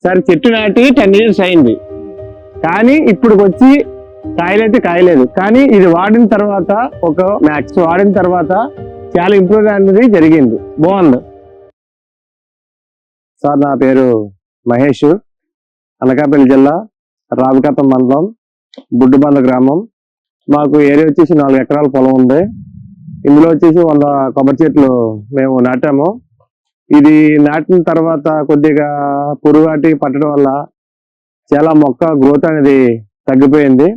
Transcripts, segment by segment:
సరే చెట్టు నాటి 10 years అయింది, కానీ ఇప్పుడు వచ్చి కాయలైతే కాయలేదు. కానీ ఇది వాడిన తర్వాత ఒక మ్యాక్స్ వాడిన తర్వాత చాలా ఇంప్రూవ్ అనేది జరిగింది, బాగుంది. సార్ నా పేరు మహేష్, అనకాపల్లి జిల్లా రావికతం మండలం బుడ్డుబంద గ్రామం. మాకు ఏరియా వచ్చేసి 4 ఎకరాల పొలం ఉంది. ఇందులో వచ్చేసి 100 కొబ్బరి చెట్లు మేము నాటాము. ఇది నాటిన తర్వాత కొద్దిగా పురుగాటి పట్టడం వల్ల చాలా మొక్క గ్రోత్ అనేది తగ్గిపోయింది.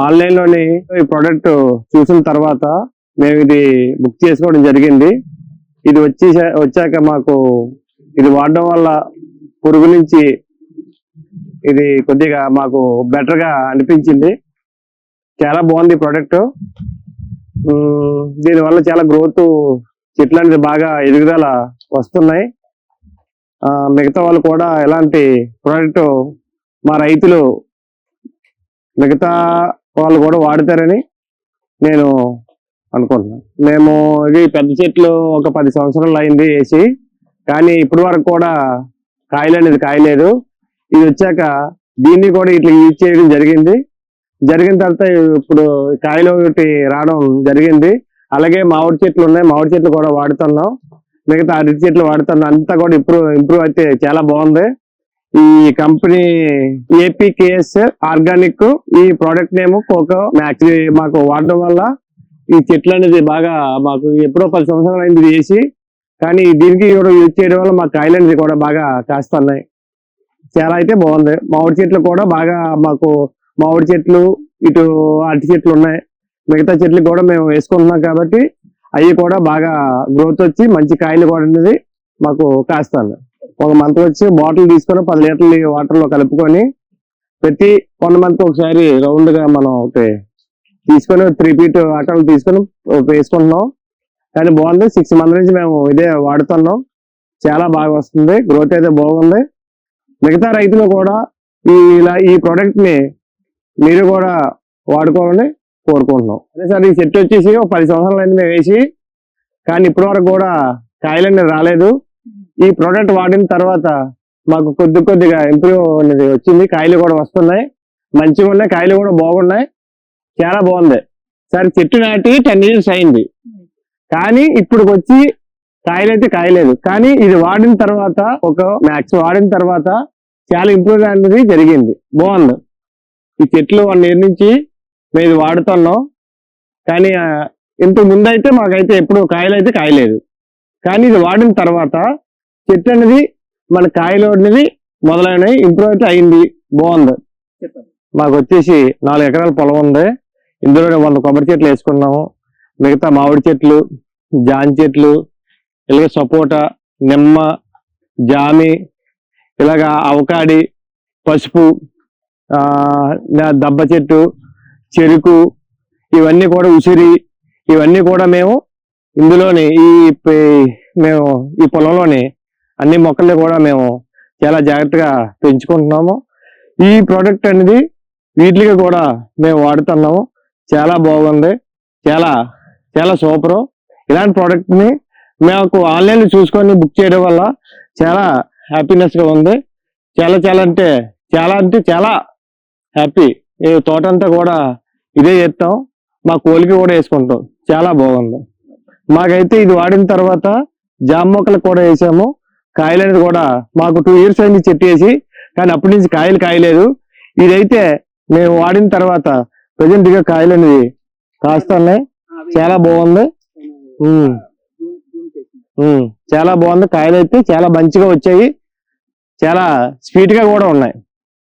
ఆన్లైన్లోని ఈ ప్రోడక్ట్ చూసిన తర్వాత మేము ఇది బుక్ చేసుకోవడం జరిగింది. ఇది వచ్చాక మాకు ఇది వాడడం వల్ల పురుగు నుంచి ఇది కొద్దిగా మాకు బెటర్గా అనిపించింది. చాలా బాగుంది ప్రోడక్ట్. దీనివల్ల చాలా గ్రోత్, చెట్లు అనేది బాగా ఎదుగుదల వస్తున్నాయి. మిగతా వాళ్ళు కూడా ఎలాంటి ప్రోడక్ట్ మా రైతులు మిగతా వాళ్ళు కూడా వాడతారని నేను అనుకుంటున్నాను. మేము ఇది పెద్ద చెట్లు ఒక 10 సంవత్సరాలు అయింది వేసి, కానీ ఇప్పటి వరకు కూడా కాయలు అనేది కాయలేదు. ఇది వచ్చాక దీన్ని కూడా ఇట్లా యూజ్ చేయడం జరిగిన తర్వాత ఇప్పుడు కాయలు ఒకటి రావడం జరిగింది. అలాగే మామిడి చెట్లు ఉన్నాయి, మామిడి చెట్లు కూడా వాడుతున్నాం, మిగతా అరటి చెట్లు వాడుతున్నాం. అంతా కూడా ఇంప్రూవ్ అయితే చాలా బాగుంది. ఈ కంపెనీ APKS ఆర్గానిక్, ఈ ప్రోడక్ట్ నేమ్ కోకో మ్యాక్స్. మాకు వాడడం వల్ల ఈ చెట్లు అనేది బాగా మాకు ఎప్పుడో 10 సంవత్సరాలు అయింది వేసి, కానీ దీనికి కూడా యూజ్ చేయడం వల్ల మా కాయలు అనేది కూడా బాగా కాస్తున్నాయి. చాలా అయితే బాగుంది. మామిడి చెట్లు కూడా బాగా మాకు మామిడి చెట్లు, ఇటు అరటి చెట్లు ఉన్నాయి. మిగతా చెట్లు కూడా మేము వేసుకుంటున్నాం కాబట్టి అవి కూడా బాగా గ్రోత్ వచ్చి మంచి కాయలు కూడా అనేది మాకు కాస్తాను. ఒక మంత్ వచ్చి బాటిల్ తీసుకొని 10 లీటర్లు వాటర్లో కలుపుకొని ప్రతి 1 మంత్ ఒకసారి రౌండ్ గా మనం తీసుకొని 3 feet వాటర్లు తీసుకొని వేసుకుంటున్నాం. కానీ బాగుంది. 6 months నుంచి మేము ఇదే వాడుతున్నాం. చాలా బాగా వస్తుంది, గ్రోత్ అయితే బాగుంది. మిగతా రైతులు కూడా ఈ ప్రోడక్ట్ ని మీరు కూడా వాడుకోవాలని కోరుకుంటున్నాం. అదే సార్, ఈ చెట్టు వచ్చేసి ఒక 10 సంవత్సరాలు అయింది మేము వేసి, కానీ ఇప్పటి వరకు కూడా కాయలన్నీ రాలేదు. ఈ ప్రోడక్ట్ వాడిన తర్వాత మాకు కొద్దిగా ఇంప్రూవ్ అనేది వచ్చింది. కాయలు కూడా వస్తున్నాయి, మంచిగా ఉన్నాయి, కాయలు కూడా బాగున్నాయి, చాలా బాగుంది. సార్ చెట్టు నాటి 10 years అయింది, కానీ ఇప్పుడు వచ్చి కాయలైతే కాయలేదు. కానీ ఇది వాడిన తర్వాత ఒక మ్యాక్స్ వాడిన తర్వాత చాలా ఇంప్రూవ్ అనేది జరిగింది, బాగుంది. ఈ చెట్లు 1 year నుంచి మేము ఇది వాడుతున్నాం. కానీ ఇంతకు ముందు అయితే మాకైతే ఎప్పుడు కాయలు అయితే కాయలేదు. కానీ ఇది వాడిన తర్వాత చెట్టు అనేది మన కాయలు అనేది మొదలైనవి ఇంప్రూవ్ అయితే అయింది, బాగుంది. మాకు వచ్చేసి 4 ఎకరాల పొలం ఉంది. ఇందులో 100 కొబ్బరి చెట్లు వేసుకున్నాము. మిగతా మామిడి చెట్లు, జాన్ చెట్లు, ఇలాగ సపోటా, నిమ్మ, జామి, ఇలాగ అవకాడి, పసుపు, దబ్బ చెట్టు, చెరుకు, ఇవన్నీ కూడా ఉసిరి, ఇవన్నీ కూడా మేము ఇందులోని మేము ఈ పొలంలోని అన్ని మొక్కల్ని కూడా మేము చాలా జాగ్రత్తగా పెంచుకుంటున్నాము. ఈ ప్రోడక్ట్ అనేది వీటికి కూడా మేము వాడుతున్నాము. చాలా బాగుంది, చాలా చాలా సూపరు. ఇలాంటి ప్రోడక్ట్ ని మాకు ఆన్లైన్ చూసుకొని బుక్ చేయడం వల్ల చాలా హ్యాపీనెస్ గా ఉంది. చాలా అంటే చాలా హ్యాపీ. ఈ తోటంతా కూడా ఇదే చేస్తాం, మా కోలికి కూడా వేసుకుంటాం. చాలా బాగుంది. మాకైతే ఇది వాడిన తర్వాత జామ మొక్కలు కూడా వేసాము. కాయలు అనేది కూడా మాకు 2 years అయింది చెట్టు వేసి, కానీ అప్పటి నుంచి కాయలు కాయలేదు. ఇదైతే మేము వాడిన తర్వాత ప్రజెంట్ గా కాయలు అనేది కాస్తున్నాయి. చాలా బాగుంది, చాలా బాగుంది. కాయలు అయితే చాలా మంచిగా వచ్చాయి, చాలా స్వీట్ గా కూడా ఉన్నాయి.